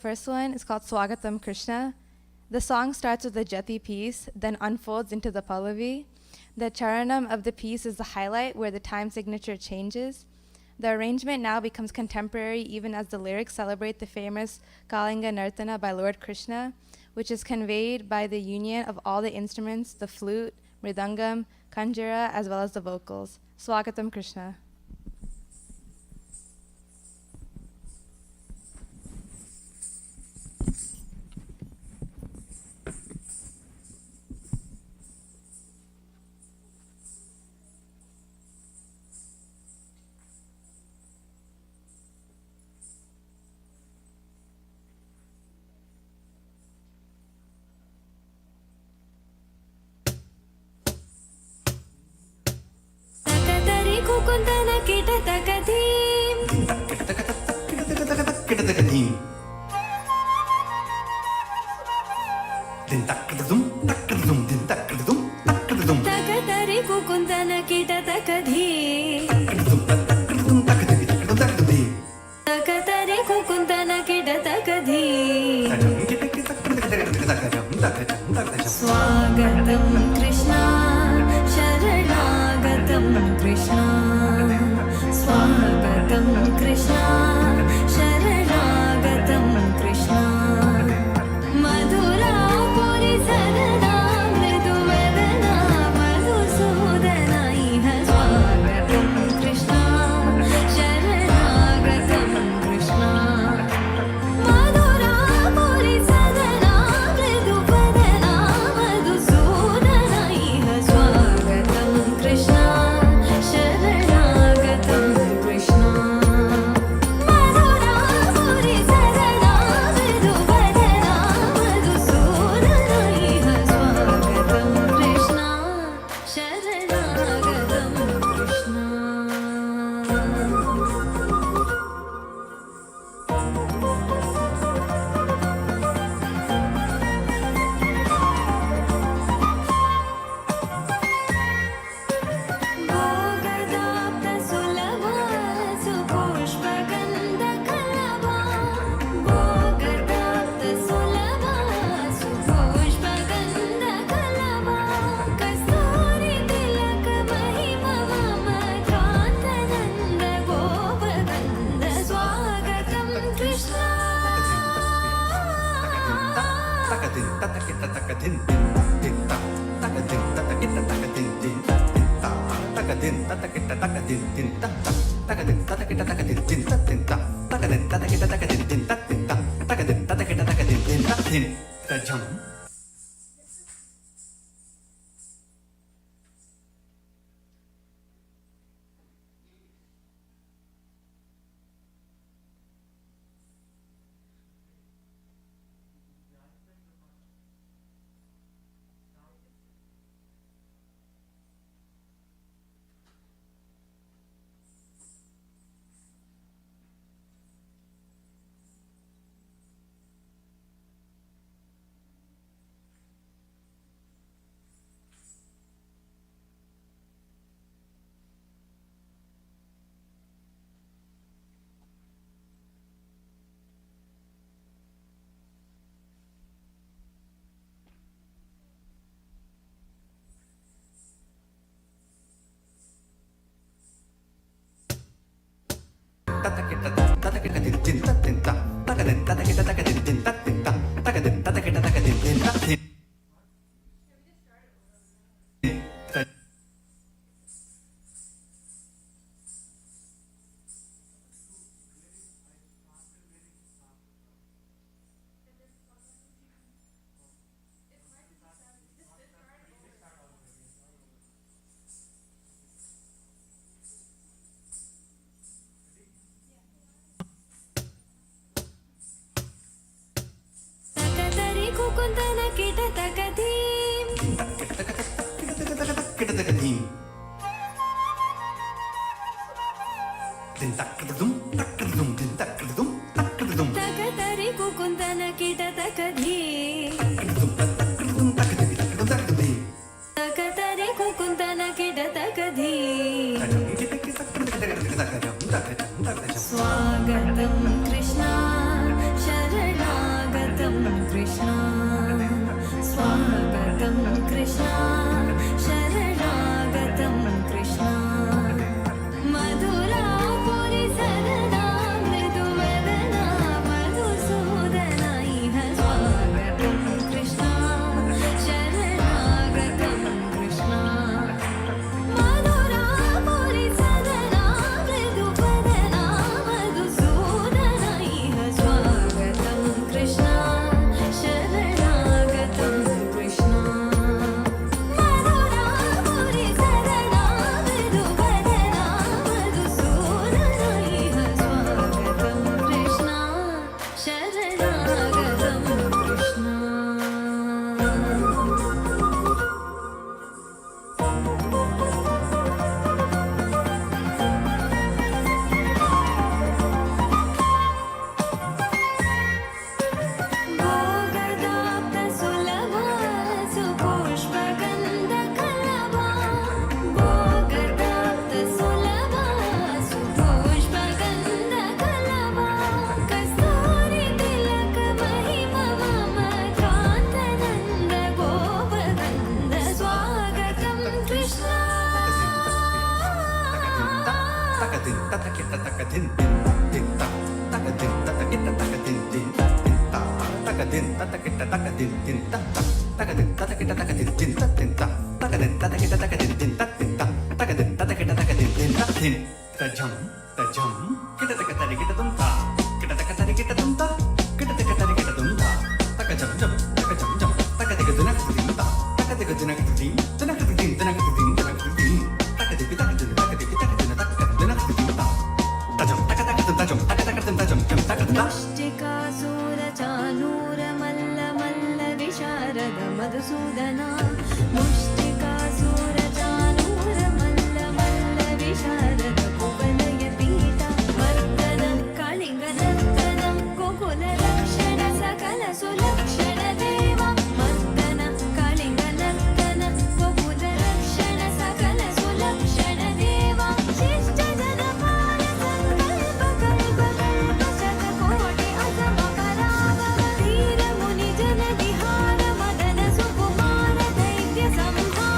First one is called Swagatam Krishna. The song starts with a Jati piece, then unfolds into the Pallavi. The charanam of the piece is the highlight where the time signature changes. The arrangement now becomes contemporary even as the lyrics celebrate the famous Kalinga Nartana by Lord Krishna, which is conveyed by the union of all the instruments, the flute, mridangam, kanjira, as well as the vocals. Swagatam Krishna. Swagatam Krishna, Sharanagatam Krishna. Swagatam Krishna, Sharanagatam Krishna. Madhura Puri Sadana, Mridu Vedana, Madhusudana Iha. Swagatam Krishna, Sharanagatam Krishna. Madhura Puri Sadana, Mridu Vedana, Madhusudana Iha. Swagatam Krishna, Sharanagatam Krishna. Madhura Puri Sadana, Mridu Vedana, Madhusudana Iha. Swagatam Krishna, Sharanagatam Krishna. Bhogadapta sulabha supushpagandha kalabha. Bhogadapta sulabha supushpagandha kalabha. Kasturi tilaka mahima madhananda gopagandha. Swagatam Krishna. Takatari kukundana kita takadim. Takatari kukundana kita takadim. Takatari kukundana kita takadim. Swagatam Krishna, Sharanagatam स्वागतं कृष्ण स्वागतं कृष्ण शरणागतं कृष्ण मधुरापुरि सदना मृदुवदना मधुसूदना इह स्वागतं कृष्ण शरणागतं कृष्ण मधुरापुरि सदना मृदुवदना मधुसूदना इह स्वागतं कृष्ण शरणागतं कृष्ण मधुरापुरि सदना मृदुवदना मधुसूदना इह स्वागतं कृष्ण शरणागतं कृष्ण भोगदाप्तसुलभा सुपुष्पगन्धकलभा भोगदाप्तसुलभा सुपुष्पगन्धकलभा कस्तूरितिलकमहिमा मम कान्तनन्द गोपगन्ध स्वागतं Krishna Takatin tatakita takatin tin tin ta takatin tatakita takatin tin ta tin ta takatin tatakita takatin tin ta ta takatin tatakita takatin tin ta tin ta takatin tatakita takatin tin ta tin ta takatin tatakita takatin tin ta tin tajam kita takatari kita tumta kita takatari kita tumta kita takatari kita tumta takajam jam takatiga dunak tin ta takatiga dunak tin takatiga मुष्टिकासुरचानूरमल्ल Madhusudana मुष्टिकासुरचानूरमल्ल विशारद कुवलयपीता मर्दन कलिङ्गनर्दन गोकुलरक्षण सकल सुलक्षण देवा मर्दन कलिङ्गनर्दन गोकुलरक्षण सकल सुलक्षण देवा शिष्टजनपाल संकल्प शतकोटि असमकराव धीर मुनिजन विहार मदन सुकुमार दैत्य संहार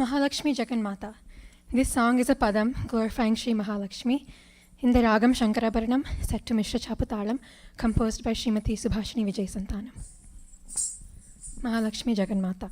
Mahalakshmi Jaganmata. This song is a Padam glorifying Sri Mahalakshmi in the Ragam Shankarabaranam set to Mishra Chaputalam, composed by Srimati Subhashini Vijay Santanam. Mahalakshmi Jaganmata.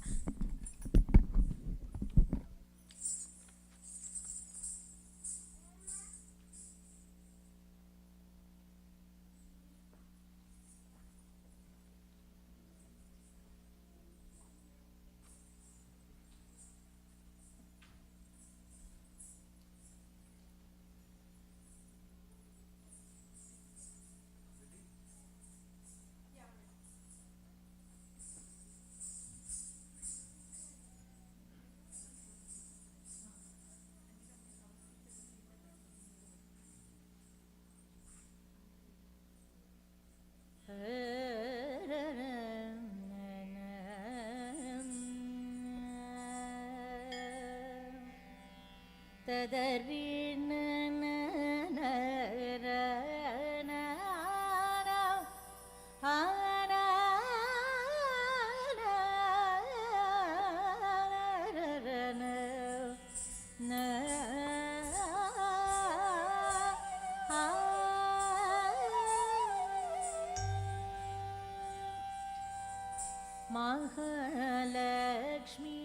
Mahalakshmi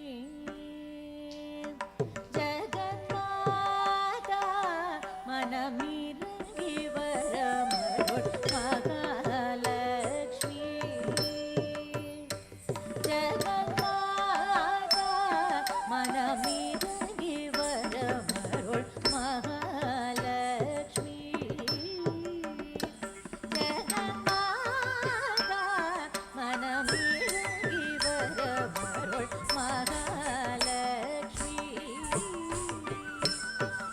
Jaganmata Manamirangi Varamarul Mahalakshmi Jaganmata Manamirangi Varamarul Mahalakshmi Jaganmata Manamirangi Varamarul Mahalakshmi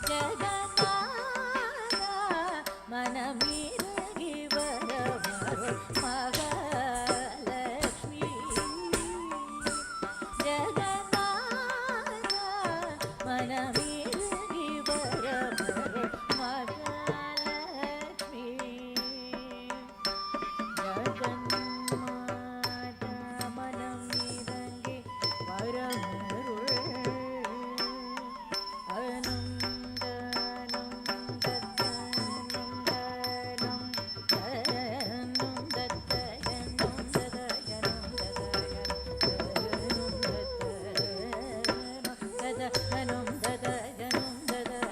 Jaganmata Manamirangi Varamarul Mahalakshmi Jaganmata Manamirangi Varamarul Mahalakshmi Jaganmata Manamirangi Varamarul Anundanum Datanum Danum Danum Datayanum Dadayanum Dadayanum Dadayanum Dadayanum Dadayanum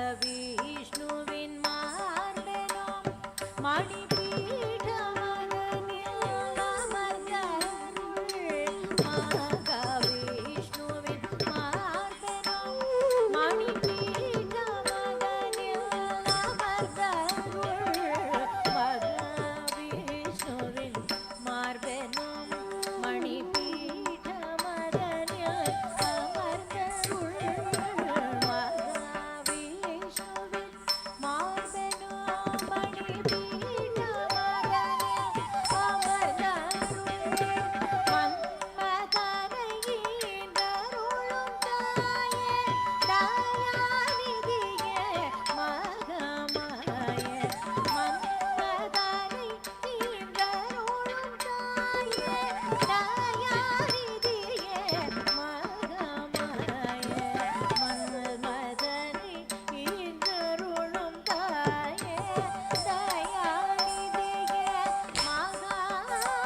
மகாவிஷ்ணுவின் மார்பெனும் மணிபீடமதனில் அமர்ந்தருள். மகாவிஷ்ணுவின் மார்பெனும் மணிபீடமதனில் அமர்ந்தருள். மகாவிஷ்ணுவின் மார்பெனும் மணிபீடமதனில் அமர்ந்தருள்.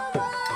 Bye.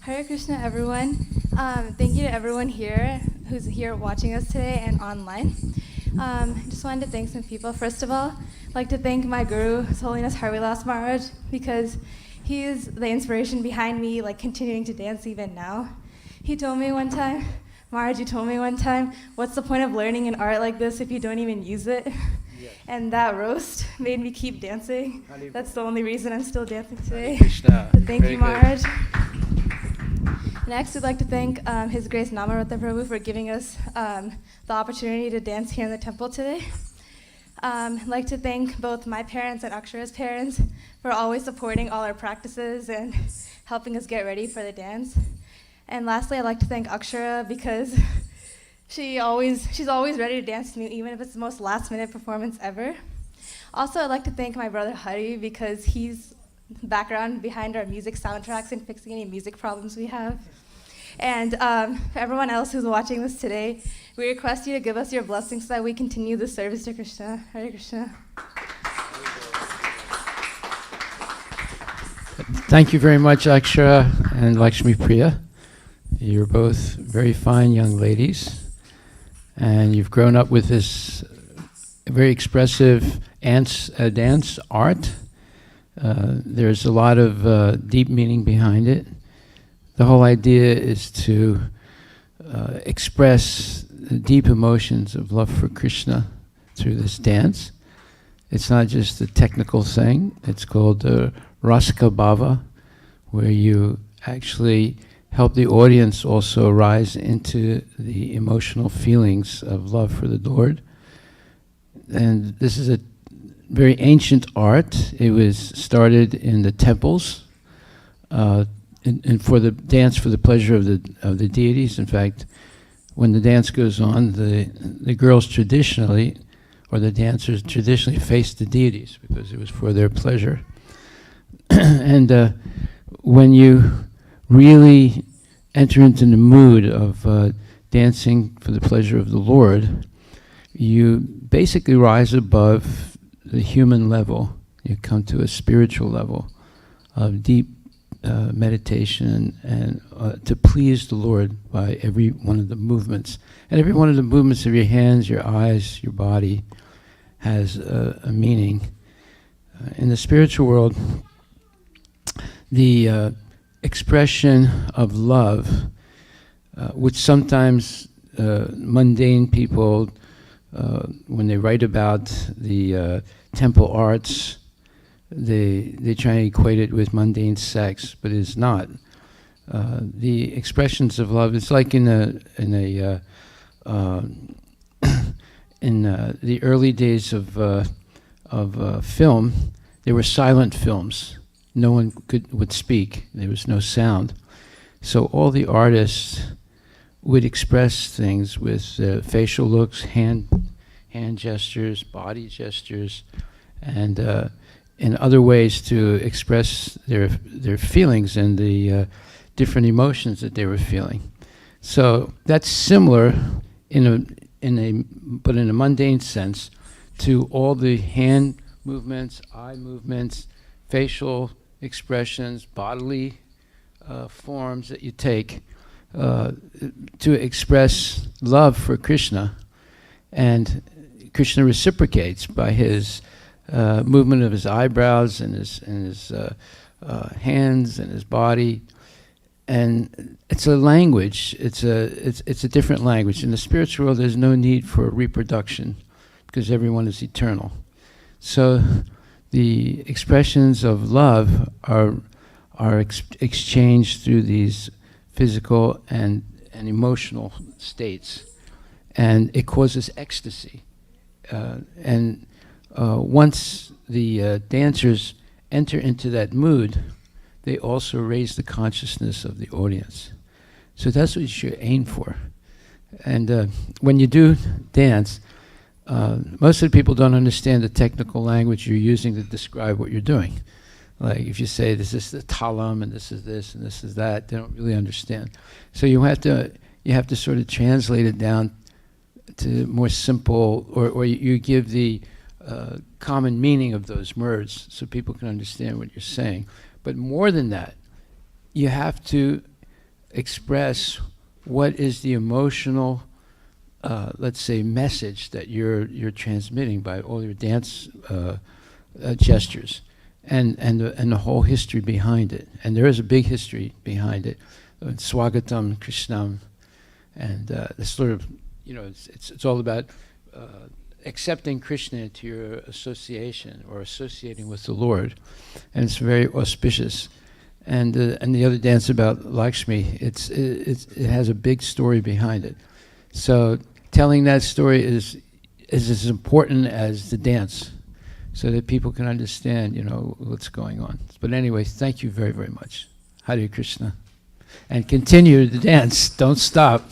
Hare Krishna, everyone. Thank you to everyone here who's here watching us today and online. Just wanted to thank some people. First of all, I'd like to thank my guru, His Holiness Harilas Maharaj, because he is the inspiration behind me, like continuing to dance even now. He told me one time, Maharaj, you told me one time, what's the point of learning an art like this if you don't even use it? Yes. And that roast made me keep dancing. That's the only reason I'm still dancing today. So thank you, Maharaj. Next, we'd like to thank His Grace Namarata Prabhu for giving us the opportunity to dance here in the temple today. I'd like to thank both my parents and Akshara's parents for always supporting all our practices and helping us get ready for the dance. And lastly, I'd like to thank Akshara because she's always ready to dance to me, even if it's the most last-minute performance ever. Also, I'd like to thank my brother Hari because he's the background behind our music soundtracks and fixing any music problems we have. And for everyone else who's watching this today, we request you to give us your blessings so that we continue the service to Krishna. Hare Krishna. Thank you very much, Akshara and Lakshmi Priya. You're both very fine young ladies, and you've grown up with this very expressive dance art. There's a lot of deep meaning behind it. The whole idea is to express the deep emotions of love for Krishna through this dance. It's not just a technical thing. It's called Rasika Bhava, where you actually help the audience also rise into the emotional feelings of love for the Lord. And this is a very ancient art. It was started in the temples, and for the dance for the pleasure of the deities. In fact, when the dance goes on, the girls traditionally, or the dancers traditionally, face the deities because it was for their pleasure. And when you really enter into the mood of dancing for the pleasure of the Lord, you basically rise above the human level. You come to a spiritual level of deep meditation and to please the Lord by every one of the movements. And every one of the movements of your hands, your eyes, your body has a meaning. In the spiritual world, the expression of love, which sometimes mundane people, when they write about the temple arts, they try and equate it with mundane sex, but it's not. The expressions of love, it's like in the early days of film, there were silent films. No one would speak. There was no sound. So all the artists would express things with facial looks, hand gestures, body gestures, and in other ways to express their feelings and the different emotions that they were feeling. So that's similar but in a mundane sense to all the hand movements, eye movements, facial expressions, bodily forms that you take to express love for Krishna. And Krishna reciprocates by his movement of his eyebrows and his hands and his body. And it's a language. It's a different language. In the spiritual world, there's no need for reproduction because everyone is eternal. So the expressions of love are exchanged through these physical and emotional states, and it causes ecstasy. And once the dancers enter into that mood, they also raise the consciousness of the audience. So that's what you should aim for. And when you do dance, most of the people don't understand the technical language you're using to describe what you're doing. Like if you say this is the talam and this and this is that, they don't really understand. So you have to sort of translate it down to more simple, or you give the common meaning of those words so people can understand what you're saying. But more than that, you have to express what is the emotional, let's say, message that you're transmitting by all your dance gestures, and the whole history behind it. And there is a big history behind it, Swagatam, Krishnam, and the sort of, it's all about accepting Krishna into your association or associating with the Lord, and it's very auspicious. And the other dance about Lakshmi, it has a big story behind it. So telling that story is as important as the dance, so that people can understand, what's going on. But anyway, thank you very, very much. Hare Krishna. And continue the dance. Don't stop.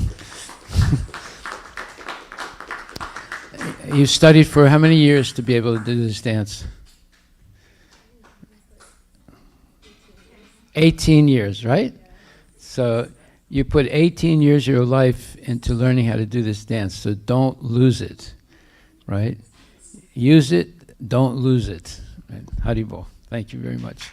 You studied for how many years to be able to do this dance? 18 years, right? So you put 18 years of your life into learning how to do this dance, so don't lose it, right? Use it, don't lose it. Right? Haribol. Thank you very much.